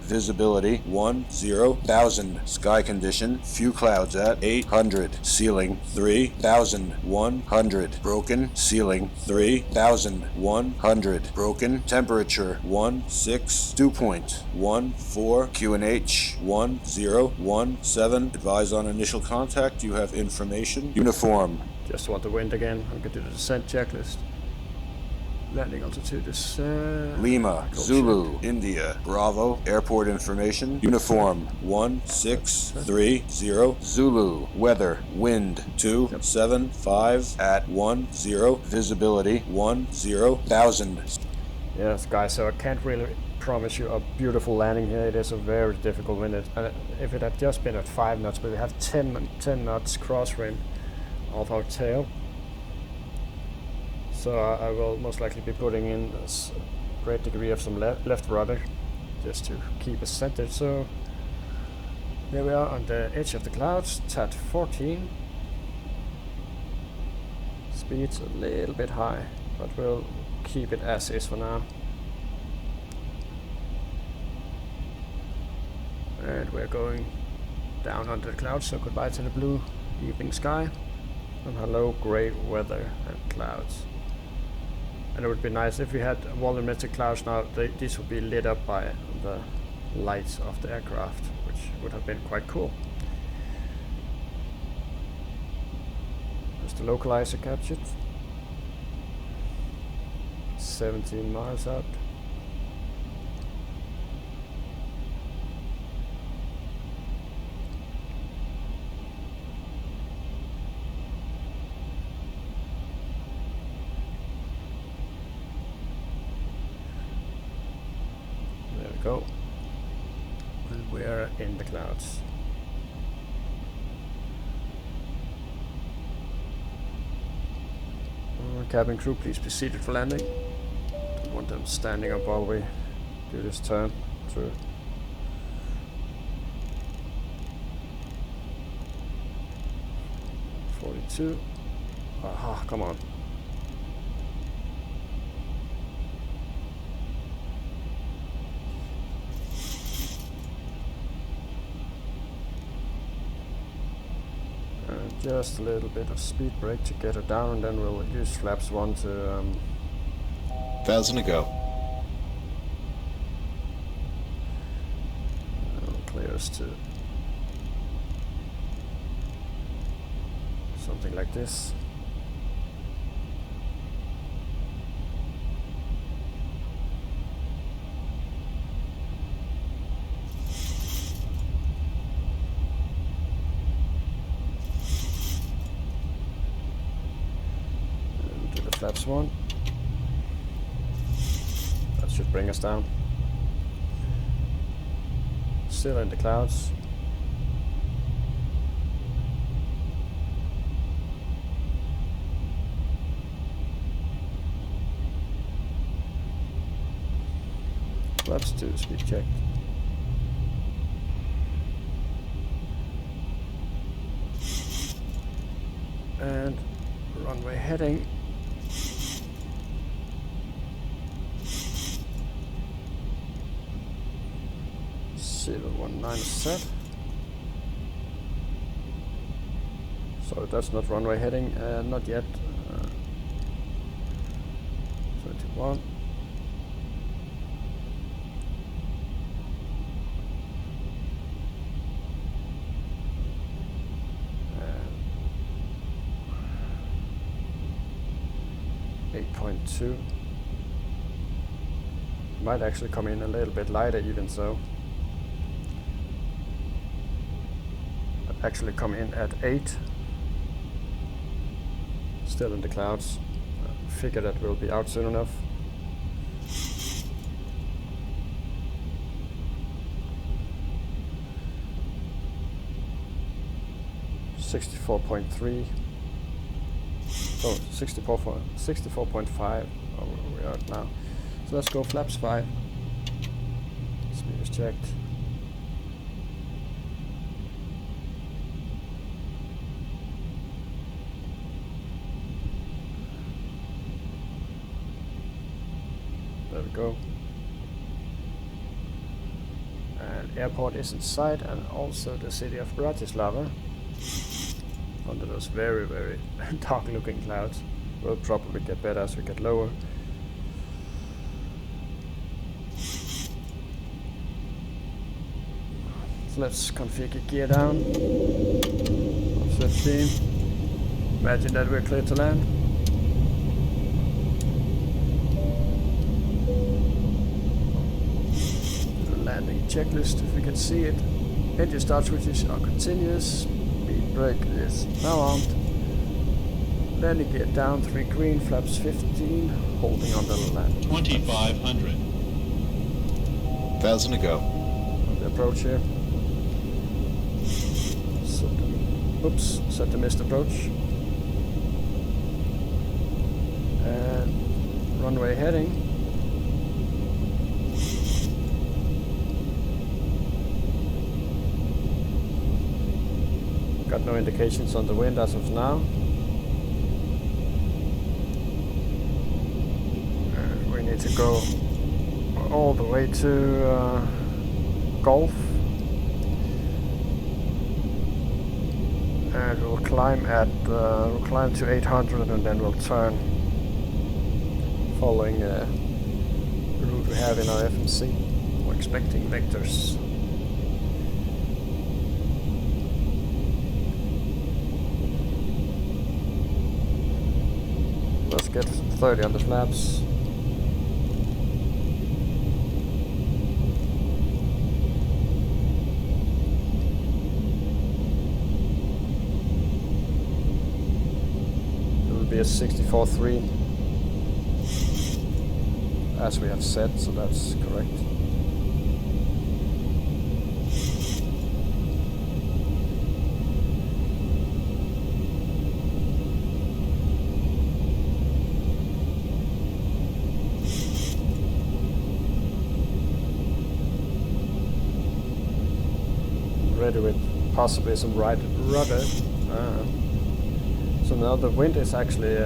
visibility 10,000, sky condition, few clouds at 800, ceiling 3,100, broken, ceiling 3,100, broken, temperature dew point 14, QNH 1017, advise on initial contact, you have information, uniform. Just want the wind again, I'm going to do the descent checklist. Landing altitude is... Lima, Zulu, check. India, Bravo, airport information, uniform 1630, Zulu, weather, wind 275 at 10, visibility 10,000. Yes guys, so I can't really promise you a beautiful landing here. It is a very difficult wind. If it had just been at 5 knots, but we have 10 knots crosswind off our tail. So I will most likely be putting in a great degree of some left rudder just to keep us centered. So there we are on the edge of the clouds, TAT 14. Speed's a little bit high, but we'll keep it as is for now. And we're going down under the clouds, so goodbye to the blue evening sky and hello grey weather and clouds. And it would be nice if we had volumetric clouds now. These would be lit up by the lights of the aircraft, which would have been quite cool. There's the localizer captured. 17 miles out. Go, and we're in the clouds. Cabin crew, please be seated for landing. Don't want them standing up while we do this turn through. .42. Aha, come on. Just a little bit of speed brake to get her down, and then we'll use flaps 1 to 1,000 to go. Clear us to something like this. Flaps 1. That should bring us down. Still in the clouds. Flaps 2, speed checked. And runway heading. Zibo 19 set. So that's not runway heading, not yet. 31. And 8.2. Might actually come in a little bit lighter even so. Actually come in at 8. Still in the clouds. Figure that we'll be out soon enough. $64.3. Oh, 64.5. Oh, we are now. So let's go flaps 5. Speed is checked. There we go. And airport is in sight, and also the city of Bratislava. Under those very, very dark looking clouds. Will probably get better as we get lower. So let's configure gear down. 15. Imagine that we're clear to land. Landing checklist if we can see it. Engine start switches are continuous. Speed brake is now armed. Landing gear down, 3 green, flaps 15, holding on the land. 2,500. 1,000 to go. On the approach here. Set the missed approach. And runway heading. Got no indications on the wind as of now. We need to go all the way to Gulf. And we'll climb to 800 and then we'll turn following the route we have in our FMC. We're expecting vectors. Let's get 30 on the flaps. It will be a 64.3 as we have said, so that's correct. Ready with possibly some right rudder. So now the wind is actually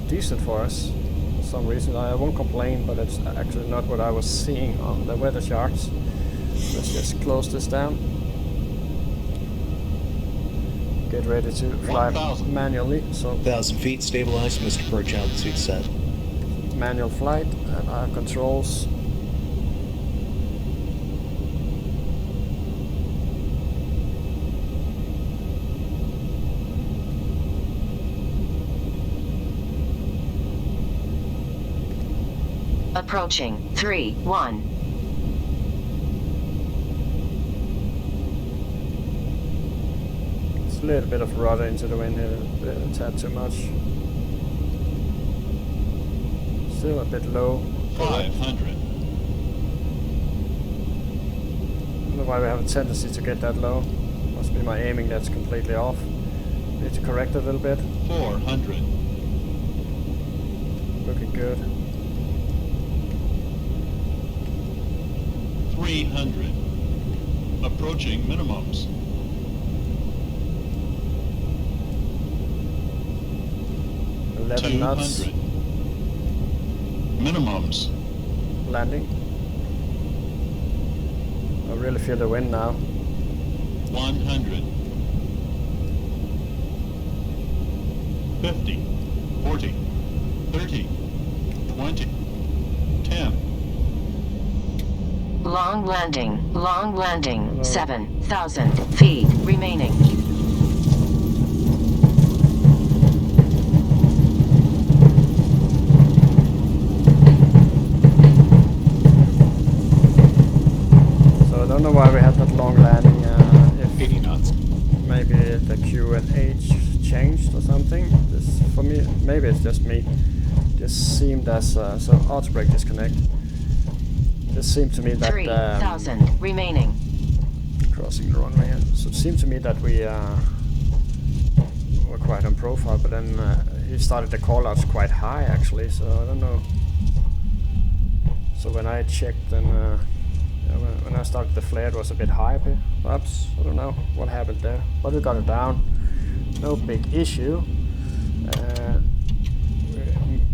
decent for us. For some reason I won't complain, but it's actually not what I was seeing on the weather charts. Let's just close this down. Get ready to fly 1,000. manually. So 1,000 feet, stabilized, missed approach altitude set. manual flight, and I have controls. Approaching 3-1. It's a little bit of rudder into the wind here, a tad too much. Still a bit low. 500. don't know why we have a tendency to get that low. Must be my aiming that's completely off. Need to correct it a little bit. 400. Looking good. 300. Approaching minimums. 11 knots. 200. Minimums. Landing. I really feel the wind now. 100. 50. 40. 30. 20. 10. Long landing. Long landing. 7,000 feet remaining. So I don't know why we had that long landing. If 80 knots. maybe the Q and H changed or something. This, for me, maybe it's just me. Just seemed as so auto brake disconnect. Just seemed to me that 3,000 remaining. crossing the runway. So it seemed to me that we were quite on profile, but then he started the call outs quite high actually. So I don't know. So when I checked, then when I started the flare, it was a bit high. Perhaps I don't know what happened there, but we got it down. No big issue.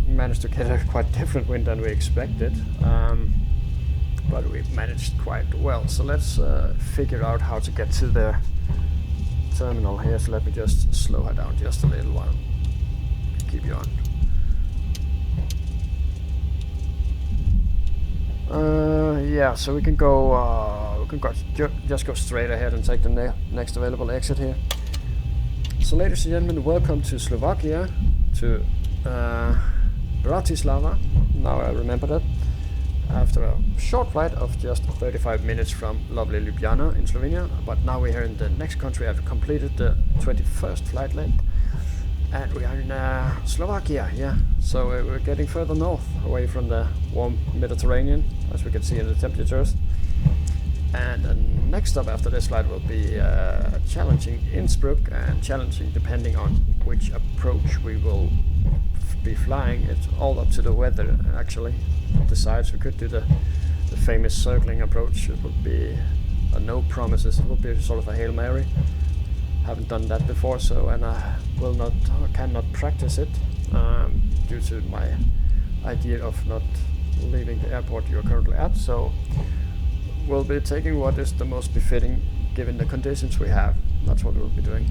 We managed to get a quite different wind than we expected, but we managed quite well. So let's figure out how to get to the terminal here. So let me just slow her down just a little while. Keep you on. Yeah, so we can go. Just go straight ahead and take the next available exit here. So, ladies and gentlemen, welcome to Slovakia, to Bratislava. Now I remember that. After a short flight of just 35 minutes from lovely Ljubljana in Slovenia, but now we're here in the next country. I've completed the 21st flight length, and we are in Slovakia. Yeah, so we're getting further north, away from the warm Mediterranean, as we can see in the temperatures. And the next stop after this flight will be challenging Innsbruck, and challenging depending on which approach we will be flying. It's all up to the weather actually. Decides. We could do the famous circling approach. It would be no promises. It would be sort of a Hail Mary. Haven't done that before, so, and I cannot practice it due to my idea of not leaving the airport you're currently at. So we'll be taking what is the most befitting given the conditions we have. That's what we'll be doing.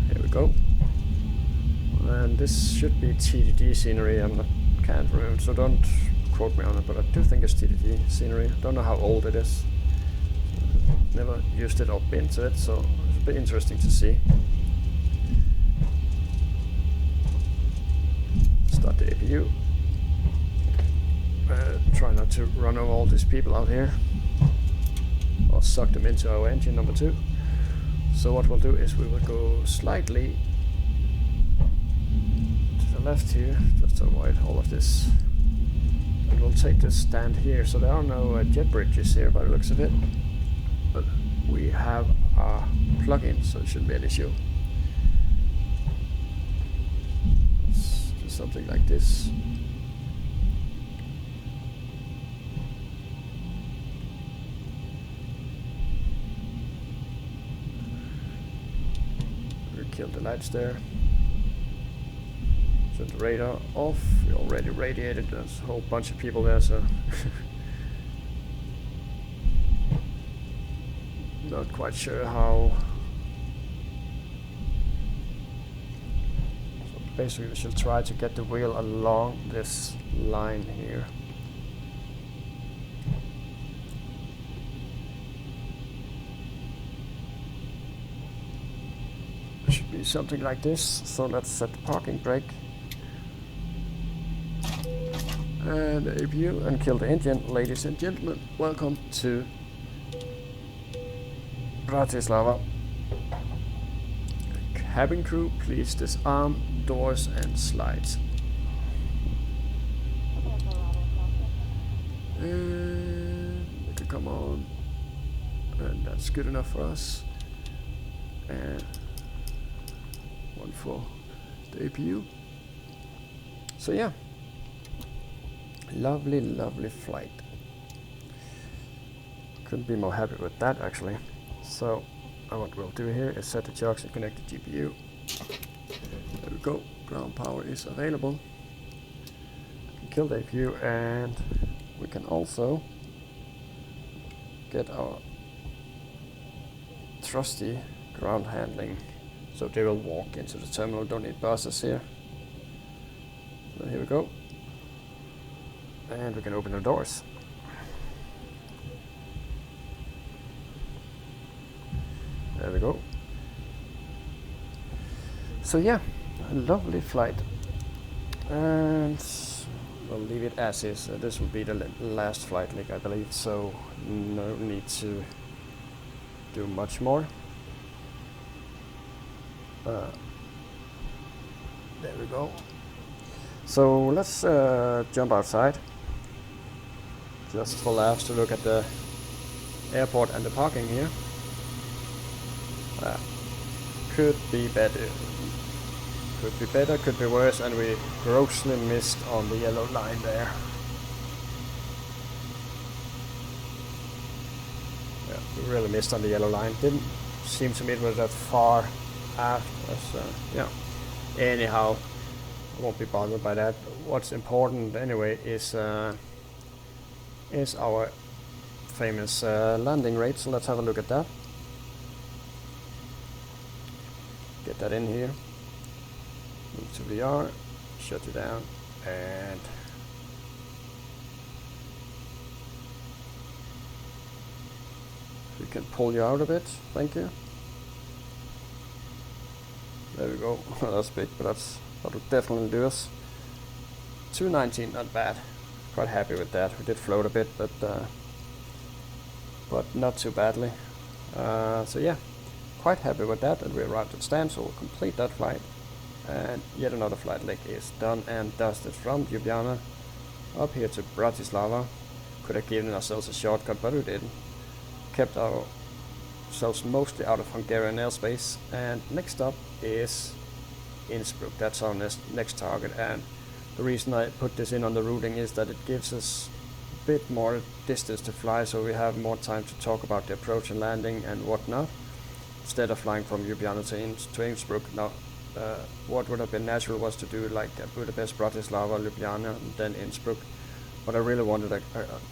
Here we go. And this should be TDD scenery. Can't remember, so don't quote me on it, but I do think it's TDD scenery. Don't know how old it is. Never used it or been to it, so it'll be interesting to see. Start the APU. Try not to run over all these people out here, or suck them into our engine number 2. So what we'll do is we will go slightly to the left here, just to avoid all of this. And we'll take this stand here. So there are no jet bridges here by the looks of it, but we have a plug-in, so it shouldn't be an issue. Let's do something like this. Kill the lights there. Turn the radar off. We already radiated. There's a whole bunch of people there, so not quite sure how. So basically we should try to get the wheel along this line here. Should be something like this. So let's set the parking brake and the APU and kill the engine. Ladies and gentlemen, welcome to Bratislava. Cabin crew, please disarm doors and slides. And we can come on, and that's good enough for us. And one for the APU. So yeah, lovely, lovely flight. Couldn't be more happy with that actually. So what we'll do here is set the jocks and connect the GPU. There we go. Ground power is available. Kill the APU, and we can also get our trusty ground handling, so they will walk into the terminal. Don't need buses here. So here we go, and we can open the doors. There we go. So yeah, a lovely flight, and we'll leave it as is. This will be the last flight leg, I believe, so no need to do much more. There we go. So let's jump outside, just for laughs, to look at the airport and the parking here. Could be better. Could be better, could be worse, and we grossly missed on the yellow line there. Yeah, we really missed on the yellow line. Didn't seem to me it was that far after us. Yeah. Anyhow, I won't be bothered by that. What's important anyway is our famous landing rate. So let's have a look at that. Get that in here. Move to VR, shut it down, and we can pull you out a bit. Thank you. There we go. That's big, but that'll definitely do us. 219, not bad. Quite happy with that. We did float a bit, but not too badly. So yeah, quite happy with that. And we arrived at stand, so we'll complete that flight. And yet another flight leg is done and dusted from Ljubljana up here to Bratislava. Could have given ourselves a shortcut, but we didn't. Kept ourselves mostly out of Hungarian airspace. And next up is Innsbruck. That's our next target. And the reason I put this in on the routing is that it gives us a bit more distance to fly, so we have more time to talk about the approach and landing and whatnot, instead of flying from Ljubljana to Innsbruck. Now, what would have been natural was to do like Budapest, Bratislava, Ljubljana, and then Innsbruck. But I really wanted a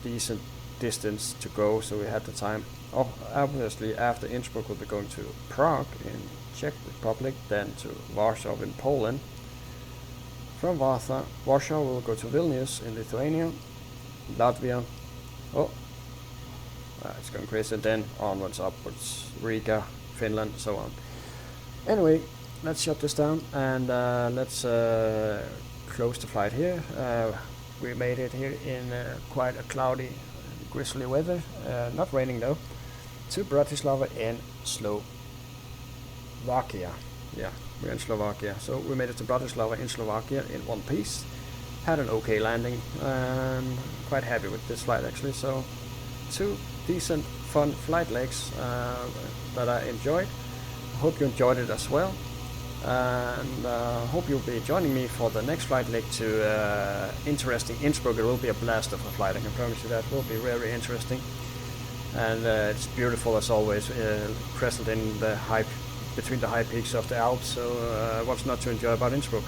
decent distance to go, so we had the time. Obviously, after Innsbruck, we'll be going to Prague in Czech Republic, then to Warsaw in Poland. From Warsaw, we'll go to Vilnius in Lithuania, Latvia. It's going crazy. Then onwards, upwards, Riga, Finland, so on. Anyway, let's shut this down and let's close the flight here. We made it here in quite a cloudy, grisly weather, not raining though, to Bratislava in Slovakia. Yeah, we're in Slovakia. So we made it to Bratislava in Slovakia in one piece. Had an okay landing. Quite happy with this flight actually. So 2 decent, fun flight legs that I enjoyed. Hope you enjoyed it as well. And hope you'll be joining me for the next flight leg to interesting Innsbruck. It will be a blast of a flight, I can promise you that. It will be very interesting. And it's beautiful as always, present in the between the high peaks of the Alps, so what's not to enjoy about Innsbruck?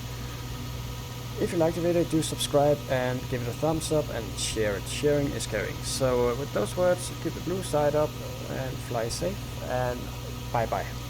If you like the video, do subscribe and give it a thumbs up and share it. Sharing is caring. So with those words, keep the blue side up and fly safe, and bye bye.